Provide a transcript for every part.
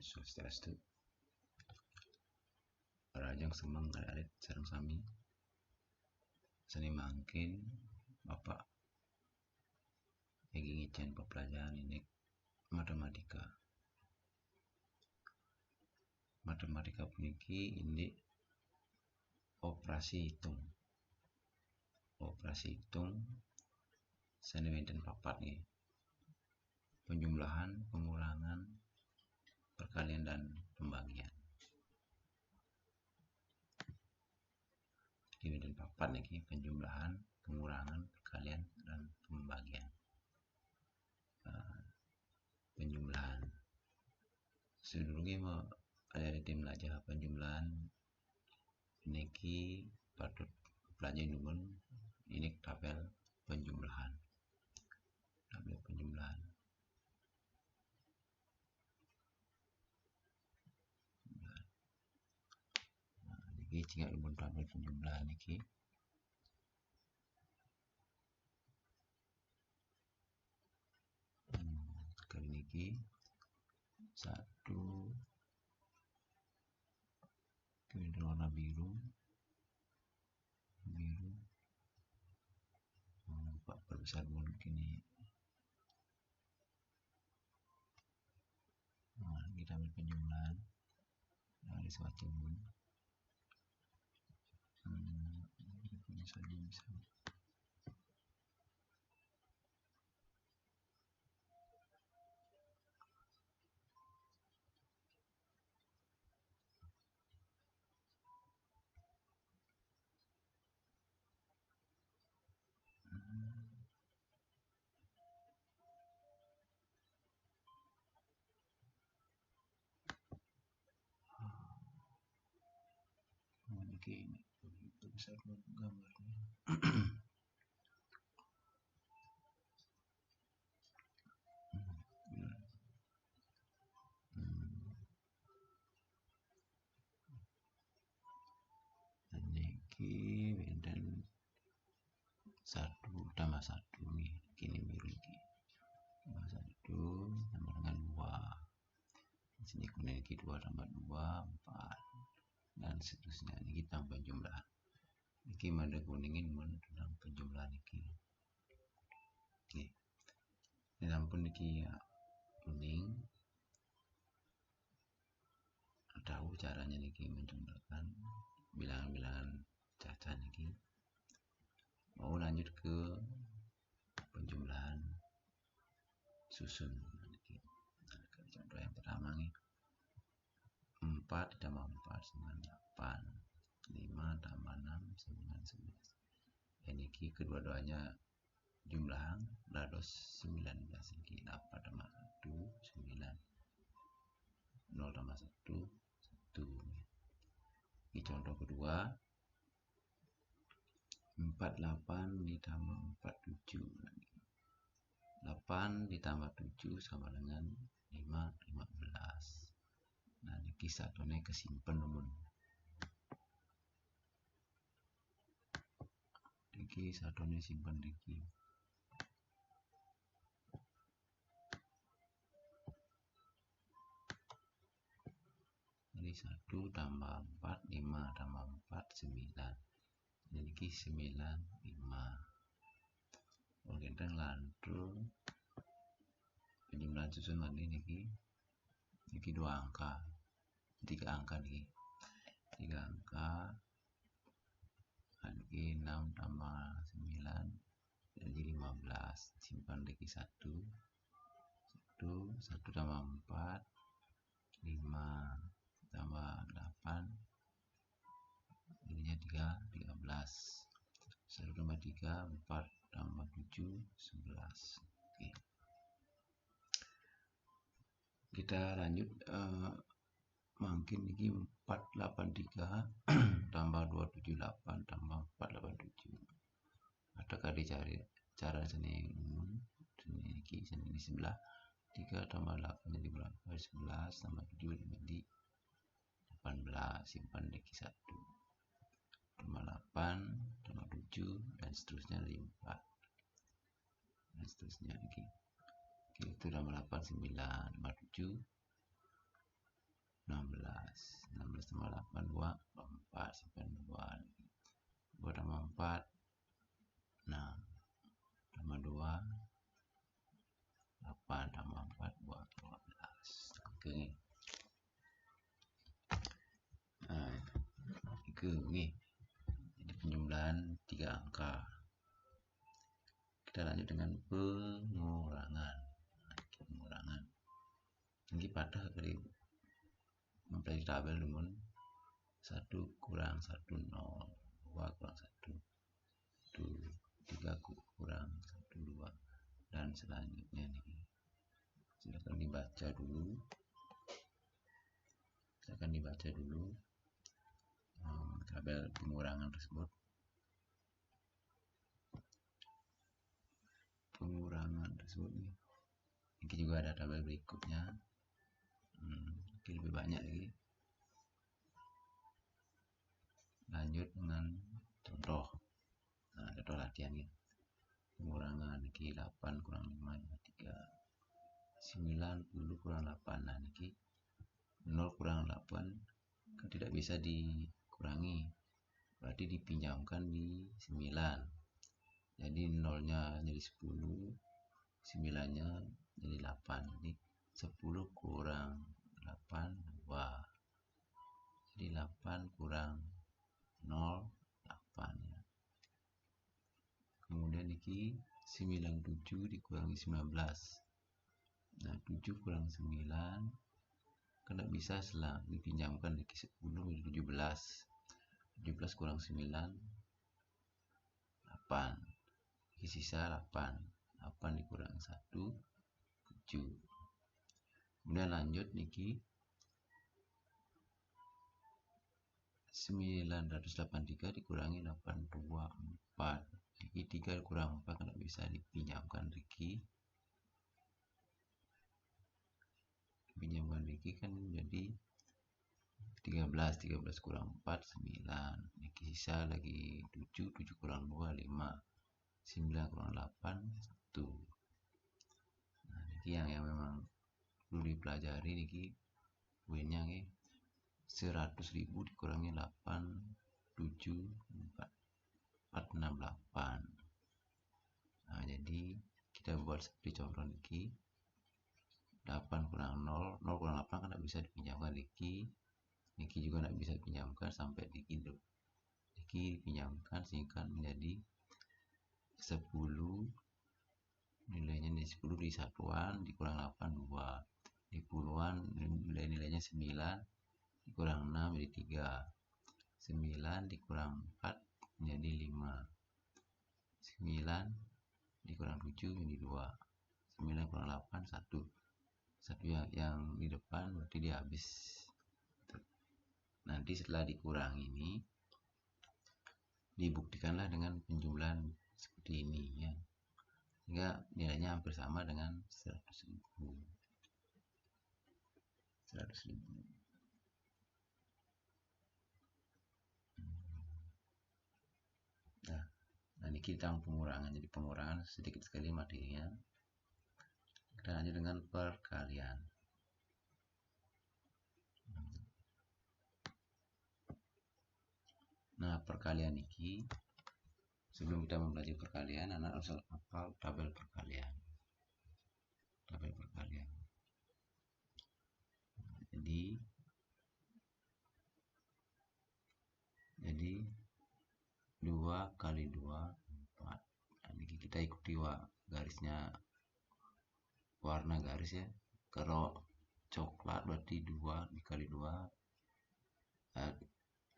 Swastiastu. Rajang semang alit sareng sami seni mangkin Bapak Egi ngicen pepelajaran ini matematika puniki ini operasi hitung seni wenten papat nih, penjumlahan, pengurangan, perkalian dan pembagian. Di wenten papat nih, penjumlahan, pengurangan, perkalian dan pembagian. Penjumlahan sedurunge mau ada tim belajar penjumlahan niki patut pelajari numun ini tabel penjumlahan. Nah, niki jika numun tabel penjumlahan niki kali niki 1 kemudian warna biru Pak perbesar mungkin ini. Nah, kita ambil penjumlahan dari suatu bisa ini bisa gambarnya. Niki wenten 1 tambah 1 nih, kini biru iki. Tambah 1 sama dengan 2. Sini kuning iki 2 tambah 2 4 dan seterusnya. Ini tambah jumlah. Iki mada kuningin tentang penjumlahan iki. Oke. Ini ampun iki ya, kuning. Tahu caranya niki menjumlahkan bilangan-bilangan caca niki. Mau lanjut ke penjumlahan susun niki. Nah, contoh yang pertama nih. 4 ditambah 4 sama 8. 5 tambah 6 sama 11. Ini kedua-duanya jumlah dados 19 ini 8 tambah 1 9 0 tambah 1 1. Ini contoh kedua 48 ditambah 47 8 ditambah 7 sama dengan 15. Nah ini satunya kesimpan namun ini satunya simpan lagi. Ini 1 tambah 4 5 tambah 4 9. Ini 95. Kita lanjut penjumlahan susunan ini 2 angka 3 angka nih 3 angka lagi 6 tambah 9 jadi 15. Simpan lagi 1 tambah 4 5 tambah 8 jadinya 13. 1 tambah 3 4 tambah 7 11. Oke. Kita lanjut mungkin ini 483 tambah 278 tambah 487. Adakah dicari cara sini sini sebelah 3 tambah 8 jadi berapa? 11 tambah 7 jadi 18. Simpan lagi 1 tambah 8 tambah 7 dan seterusnya 4 dan seterusnya lagi. Oke, itu tambah 8 9 tambah 7 16 tambah 8, 2, 4, simpan 2, 2 tambah 4, 6, tambah 2, 8, tambah 4, 2, 12. Oke. Nah, itu nih. Jadi penjumlahan 3 angka. Kita lanjut dengan pengurangan. Ini pada kali mempelajari tabel dengan 1 kurang 1, 0, 2 kurang 1, 3 kurang 1, 2, dan selanjutnya nih. Silakan dibaca dulu. Tabel pengurangan tersebut. Nih. Ini juga ada tabel berikutnya. Mungkin lebih banyak lagi. Lanjut dengan contoh. Nah, contoh latihan ini. Pengurangan ini 8 kurang 5, 3. 90 kurang 8. Nah, ini 0 kurang 8 kan tidak bisa dikurangi. Berarti dipinjamkan di 9. Jadi 0-nya jadi 10, 9-nya jadi 8. Jadi 10 kurang 8, 2. Jadi 8 kurang 0, 8 ya. Kemudian ini 97 dikurangi 19. Nah, 7 kurang 9 kan tidak bisa setelah dipinjamkan di 10 menjadi 17. 17 kurang 9, 8. Ini sisa 8. 8 dikurang 1, 7. Kemudian lanjut niki 983 dikurangi 824. Niki 3 kurang 4 kan bisa dipinjamkan niki. Pinjamkan niki kan jadi 13 kurang 4, 9. Niki sisa lagi 7 kurang 2, 5. 9 kurang 8, 1. Nah, niki yang memang perlu dipelajari niki poinnya nih 100.000 dikurangi 8, 7, 4, 6, 8. Nah, jadi kita buat seperti contoh niki 8 kurang 0, 0 kurang 8 kan tidak bisa dipinjamkan niki juga tidak bisa dipinjamkan sampai niki dipinjamkan sehingga menjadi 10, nilainya di 10 di satuan dikurang 8, 2. Di puluhan nilainya 9 dikurang 6 jadi 3. 9 dikurang 4 menjadi 5. 9 dikurang 7 menjadi 2. 9 kurang 8, 1. Satu yang di depan berarti dia habis. Nanti setelah dikurang ini dibuktikanlah dengan penjumlahan seperti ini ya. Sehingga nilainya hampir sama dengan 100.000. Nah, ini kita pengurangan. Jadi pengurangan sedikit sekali materinya. Kita lanjut dengan perkalian. Nah, perkalian ini sebelum kita mempelajari perkalian, anak harus hafal tabel perkalian. Jadi 2 kali 2, 4. Nah, ini kita ikuti garisnya, warna garis ya. Kalau coklat berarti 2 dikali 2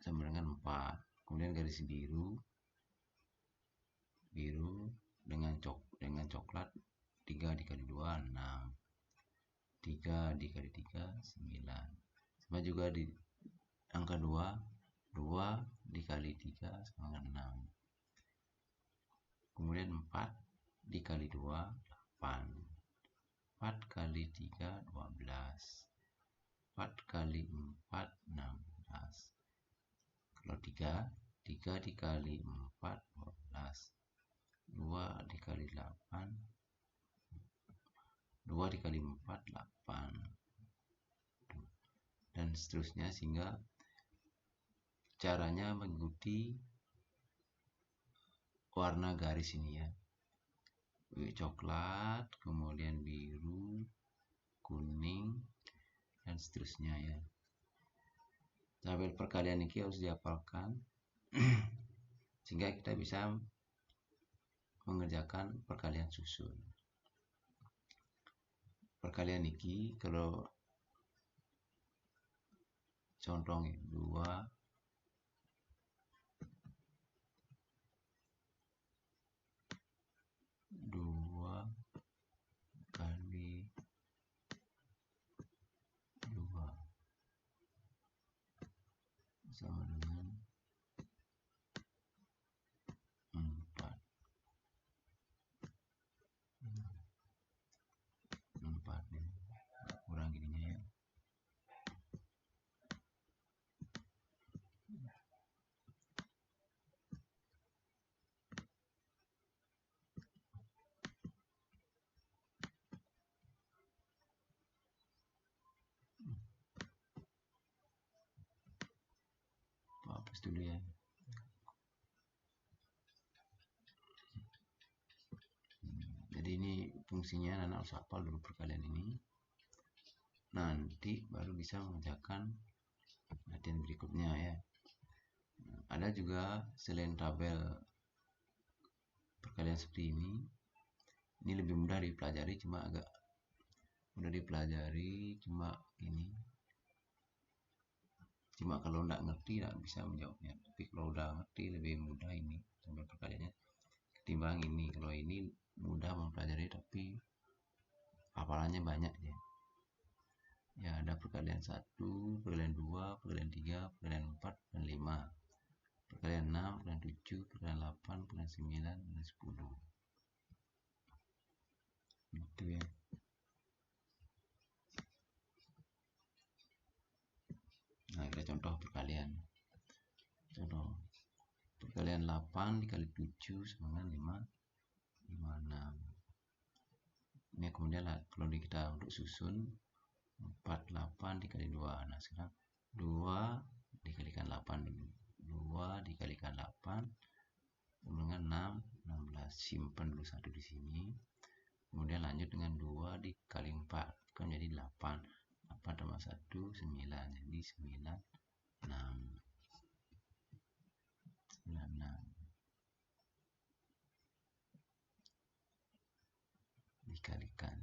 sama dengan 4. Kemudian garis biru dengan coklat 3 dikali 2, 6. 3 dikali 3, 9. Sama juga di angka 2 dikali 3 sama dengan 6. Kemudian 4 dikali 2, 8. 4 kali 3, 12. 4 kali 4, 16. Kalau 3 dikali 4, 12. 2 dikali 8, 2 dikali 4, 8. dan seterusnya, sehingga caranya mengikuti warna garis ini ya, coklat, kemudian biru, kuning, dan seterusnya ya. Tabel perkalian ini harus dihafalkan sehingga kita bisa mengerjakan perkalian susun. Perkalian ini kalau contohnya 2 kali 2 sama dengan 4. 4 nih, kurang gininya ya. Hapus dulu ya. Jadi ini fungsinya anak harus hafal dulu perkalian ini, nanti baru bisa mengerjakan latihan berikutnya ya. Ada juga selain tabel perkalian seperti ini lebih mudah dipelajari, cuma agak mudah dipelajari, cuma kalau nggak ngerti nggak bisa menjawabnya. Tapi kalau udah ngerti lebih mudah ini tabel perkaliannya ketimbang ini. Kalau ini mudah mempelajari tapi hafalannya banyak ya. Ya, ada perkalian 1, perkalian 2, perkalian 3, perkalian 4, perkalian 5, perkalian 6, perkalian 7, perkalian 8, perkalian 9, perkalian 10. Gitu ya. Nah, kita contoh perkalian. Contoh perkalian 8 dikali 7 sama dengan 56. Ini kemudian kalau kita untuk susun 48 dikali 2. Nah, sekarang 2 dikalikan 8 dulu. 2 dikalikan 8 dengan 6, 16. Simpan dulu 1 di sini. Kemudian lanjut dengan 2 dikali 4 kan jadi 8. 8 tambah 1 9. Jadi 96. Dikalikan.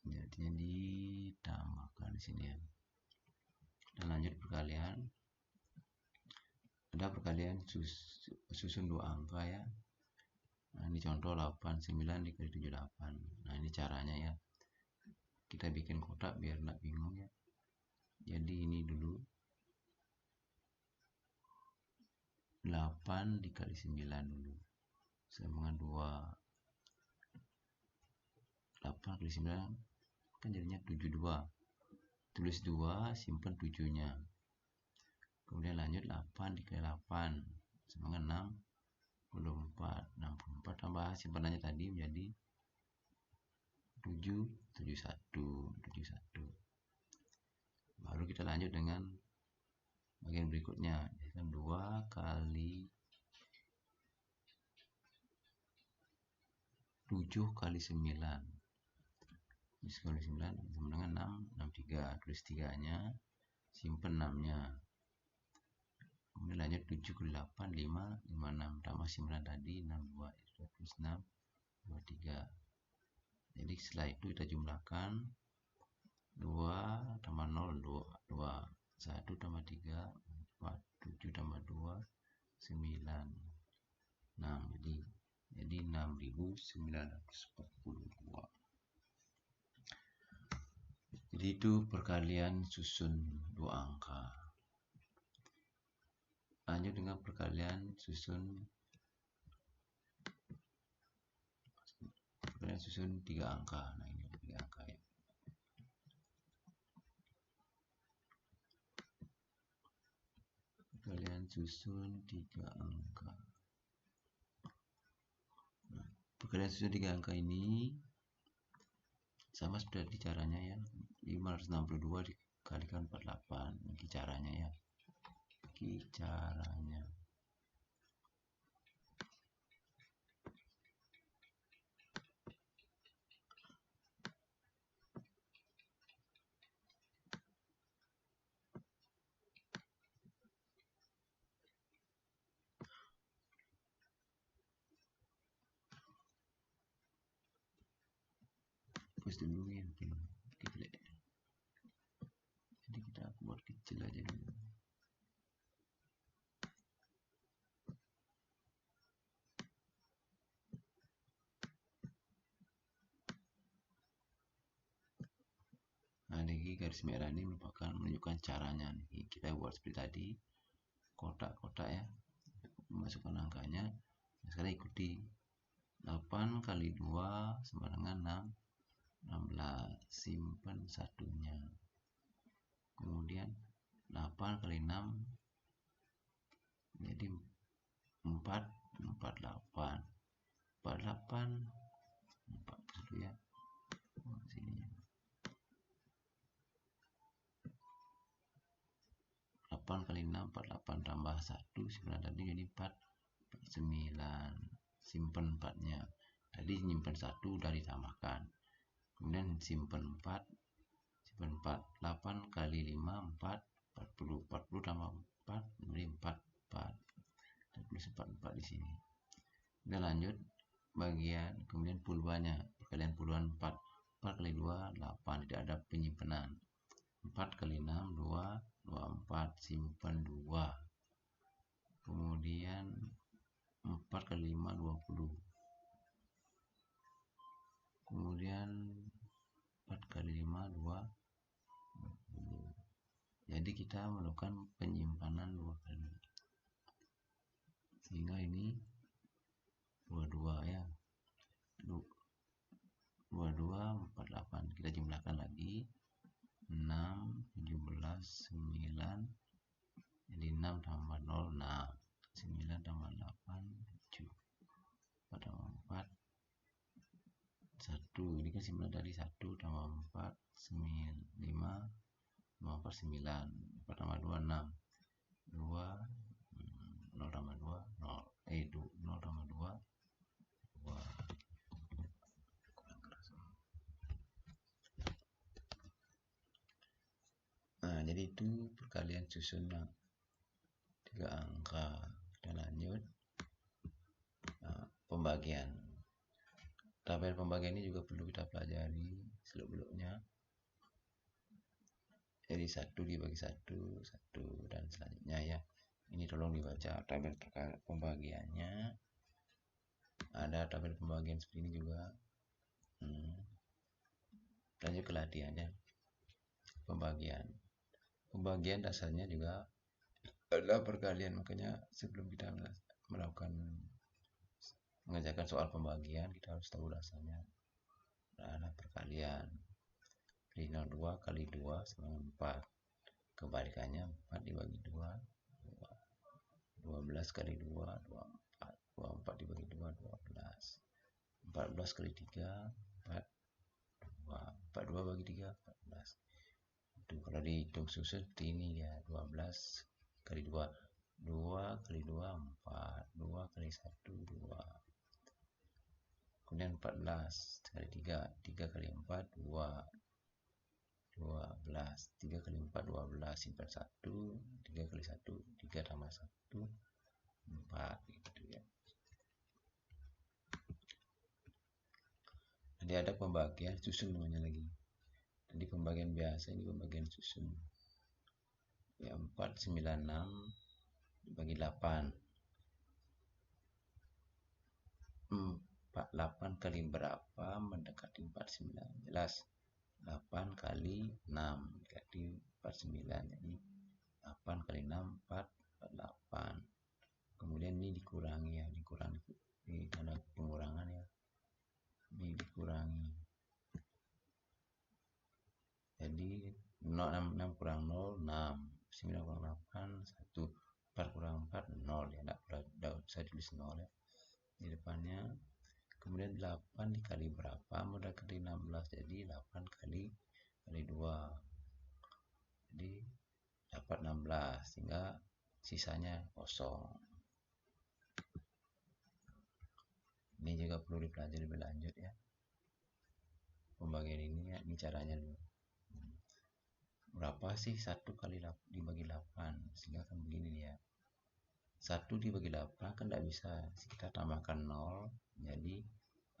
Jadinya ditambahkan di sini ya. Dan lanjut perkalian. Ada perkalian susun 2 angka ya. Nah, ini contoh 89 dikali 78. Nah, ini caranya ya. Kita bikin kotak biar nggak bingung ya. Jadi ini dulu 8 dikali 9 dulu sama dengan 2. 8 kali 9 kan jadinya 72. Tulis 2, simpan 7-nya. Kemudian lanjut 8 dikali 8 sama dengan 64. 64 tambah simpanannya tadi menjadi 71. Baru kita lanjut dengan bagian berikutnya. 2 kali 7 kali 9. 7 kali 9 sama dengan 63. Tulis 3-nya, simpan 6-nya. Kemudian lanjut 7 kali 8, 5, 56. Tambah 9 tadi, 62. Plus 6, 23. Jadi setelah itu kita jumlahkan 2 tambah 0, 2. 1 tambah 3, 4. 7 tambah 2, 9. 6. Jadi 6.942. Jadi itu perkalian susun 2 angka. Lanjut dengan perkalian susun 3 angka. Nah, ini 3 angka ya. Perkalian susun 3 angka. Nah, perkalian susun 3 angka ini sama seperti caranya ya, 562 dikalikan 48. Ini caranya ya, ini caranya. Terus dulu ya, mungkin kecil ya. Jadi kita buat kecil aja dulu. Nah, ini garis merah ini merupakan menunjukkan caranya nih. Kita buat seperti tadi, kotak-kotak ya, memasukkan angkanya. Nah, sekarang ikuti 8 kali 2 sama dengan 16, simpan satunya. Kemudian 8 kali 6 jadi 48 48 dulu ya, sini 8 kali 6 48 tambah 1 9 tadi jadi 49, simpan 4 nya. Tadi simpan 1 udah ditambahkan, kemudian simpan 4, simpan 4, 8 kali 5 40 40 tambah 4 jadi 44, dan tulis 44 di sini. Kita lanjut bagian kemudian puluhannya, perkalian puluhan 4 kali 2 8, tidak ada penyimpanan. 4 kali 6 2 24, simpan 2. Kemudian 4 kali 5 20. Kemudian 4 kali 5 20. Jadi kita melakukan penyimpanan 2 kali. Sehingga ini 22 ya. 22 48. Kita jumlahkan lagi. 6 17 9, jadi 6 tambah 0 6, 9 tambah 8 7, 4 tambah 4 1. Ini kan 9 tadi, 1 tambah 4 9, 5 tambah 4 9, 4 tambah 2 6, 2 0 tambah 2 0, 0 tambah 2 2. Nah, jadi itu perkalian susun 3 angka. Kita lanjut. Nah, pembagian. Tabel pembagian ini juga perlu kita pelajari seluk-beluknya. Jadi 1 dibagi 1 dan selanjutnya ya. Ini tolong dibaca tabel pembagiannya. Ada tabel pembagian seperti ini juga. Lanjut ke latihannya. Pembagian dasarnya juga adalah perkalian, makanya sebelum kita mengerjakan soal pembagian kita harus tahu dasarnya. Ada perkalian 2 kali 2 sama 4, kebalikannya 4 dibagi 2 12 kali 2 24, 24 dibagi 2 12, 14 kali 3 42 bagi 3 14. Itu kalau dihitung susun seperti ini ya, 12 kali 2 2 kali 2 4, 2 kali 1 2. Kemudian 14 kali 3 3 kali 4 2 12, 3 kali 4 12, simpan 1, 3 kali 1 3 tambah 1 4 gitu ya. Nanti ada pembagian susun namanya lagi. Tadi pembagian biasa, ini pembagian susun. Ya 496 dibagi 8. 8 kali berapa mendekati 49? Jelas 8 kali 6 mendekati 49, jadi 8 kali 6 48. Kemudian ini dikurangi ya, ini tanda pengurangan ya, ini dikurangi. Jadi 6 kurang 0 6, 9 kurang 8 1, 4 kurang 4 0 ya, tidak usah tulis 0 ya di depannya. Kemudian 8 dikali berapa? Mudah kali 16, jadi 8 kali 2. Jadi dapat 16, sehingga sisanya kosong. Ini juga perlu dipelajari lebih lanjut ya. Pembagian ini ya, ini caranya dulu. Berapa sih 1 kali dibagi 8? Sehingga kan begini ya. 1 dibagi 8 kan tidak bisa. Kita tambahkan 0, jadi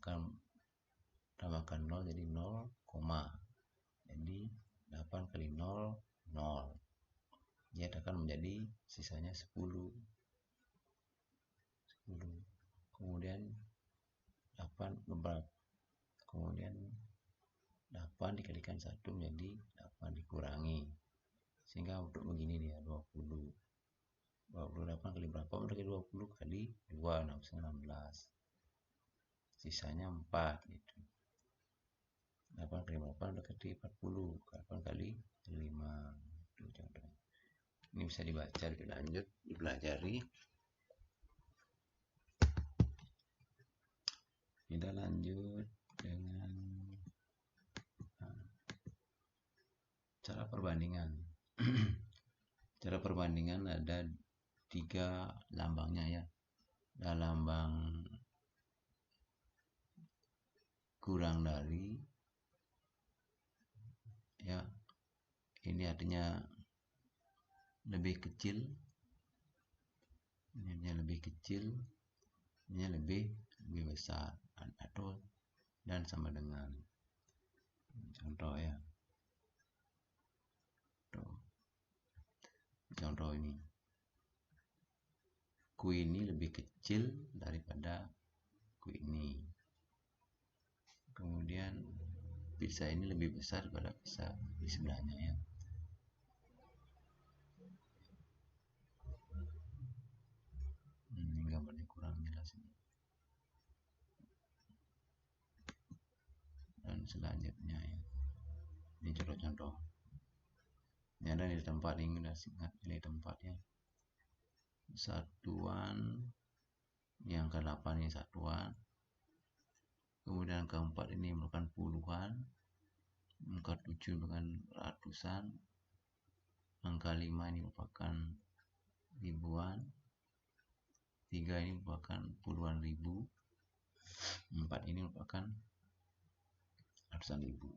akan tambahkan 0 jadi 0, jadi 8 kali 0, 0. Dia akan menjadi sisanya 10. Kemudian 8 kemudian 8 dikalikan 1 menjadi 8 dikurangi, sehingga untuk begini dia 20. 28 kali berapa? Kali 20 kali 2, 16. Sisanya 4 gitu. 8 kali berapa? Udah kali 40. 8 kali 5. Itu contohnya. Ini bisa dibaca lebih lanjut, dipelajari. Kita lanjut dengan cara perbandingan. Cara perbandingan ada 3 lambangnya ya. Ada lambang kurang dari ya, ini artinya lebih kecil, ini lebih kecil, ini lebih besar, atau dan sama dengan. Contoh ya, contoh ini, ku ini lebih kecil daripada ku ini. Kemudian pizza ini lebih besar daripada pizza di sebelahnya ya. Ini gambarnya kurang jelas ini. Dan selanjutnya ya, ini contoh-contoh. Ini ada nilai tempat, ini udah ingat nilai tempatnya. Satuan yang ke-8 ini satuan. Kemudian ke-4 ini merupakan puluhan. Angka 7 merupakan ratusan. Angka 5 ini merupakan ribuan. 3 ini merupakan puluhan ribu. 4 ini merupakan ratusan ribu.